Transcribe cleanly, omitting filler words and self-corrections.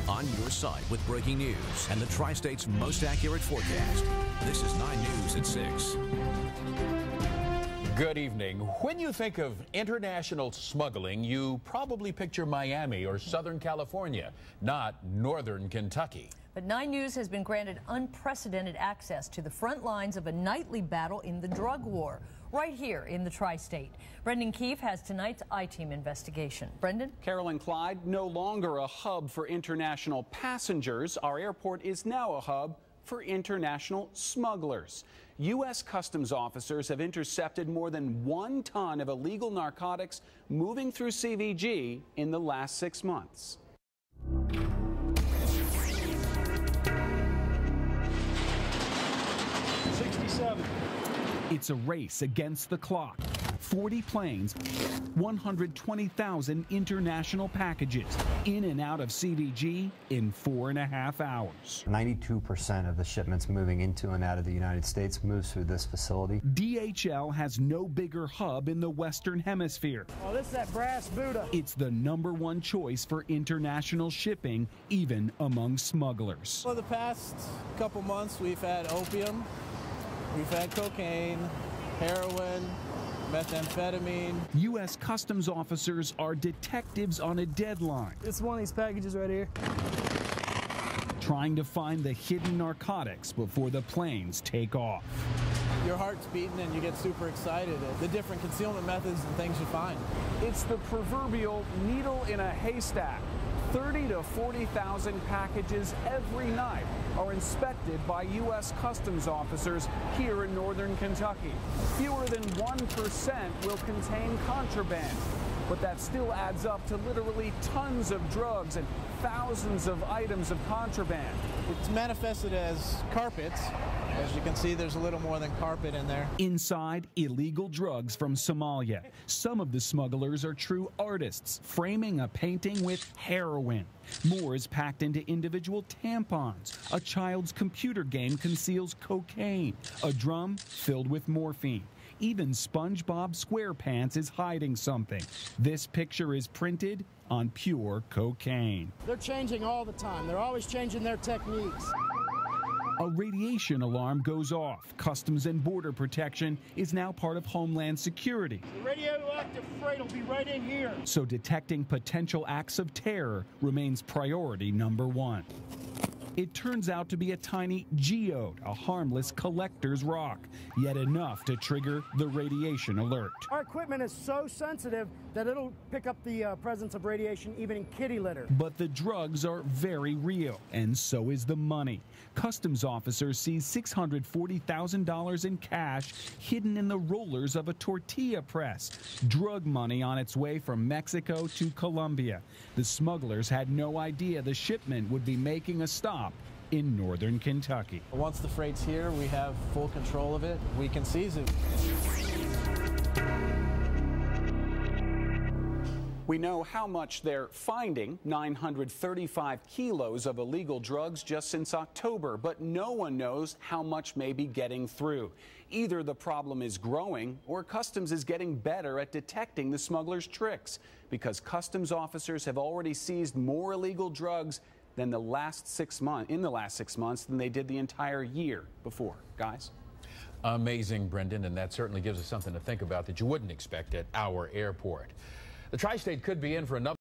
on your side with breaking news and the Tri-State's most accurate forecast. This is 9 News at 6. Good evening. When you think of international smuggling, you probably picture Miami or Southern California, not Northern Kentucky. But 9 News has been granted unprecedented access to the front lines of a nightly battle in the drug war, right here in the Tri-State. Brendan Keefe has tonight's I-Team investigation. Brendan? Carolyn Clyde, no longer a hub for international passengers. Our airport is now a hub for international smugglers. U.S. Customs officers have intercepted more than 1 ton of illegal narcotics moving through CVG in the last 6 months. It's a race against the clock. 40 planes, 120,000 international packages in and out of CVG in 4.5 hours. 92% of the shipments moving into and out of the United States moves through this facility. DHL has no bigger hub in the Western Hemisphere. Oh, this is that brass Buddha. It's the #1 choice for international shipping, even among smugglers. For the past couple months, we've had opium, we've had cocaine, heroin, methamphetamine. U.S. Customs officers are detectives on a deadline. It's one of these packages right here. Trying to find the hidden narcotics before the planes take off. Your heart's beating and you get super excited at the different concealment methods and things you find. It's the proverbial needle in a haystack. 30 to 40,000 packages every night are inspected by U.S. Customs officers here in northern Kentucky. Fewer than 1% will contain contraband, but that still adds up to literally tons of drugs and thousands of items of contraband. It's manifested as carpets. As you can see, there's a little more than carpet in there. Inside, illegal drugs from Somalia. Some of the smugglers are true artists, framing a painting with heroin. More is packed into individual tampons. A child's computer game conceals cocaine. A drum filled with morphine. Even SpongeBob SquarePants is hiding something. This picture is printed on pure cocaine. They're changing all the time. They're always changing their techniques. A radiation alarm goes off. Customs and Border Protection is now part of Homeland Security. The radioactive freight will be right in here. So detecting potential acts of terror remains priority #1. It turns out to be a tiny geode, a harmless collector's rock, yet enough to trigger the radiation alert. Our equipment is so sensitive that it'll pick up the presence of radiation even in kitty litter. But the drugs are very real, and so is the money. Customs officers see $640,000 in cash hidden in the rollers of a tortilla press. Drug money on its way from Mexico to Colombia. The smugglers had no idea the shipment would be making a stop in northern Kentucky. Once the freight's here, we have full control of it. We can seize it. We know how much they're finding, 935 kilos of illegal drugs just since October, but no one knows how much may be getting through. Either the problem is growing or Customs is getting better at detecting the smugglers' tricks, because Customs officers have already seized more illegal drugs than in the last 6 months than they did the entire year before. Guys? Amazing, Brendan, and that certainly gives us something to think about that you wouldn't expect at our airport. The Tri-State could be in for another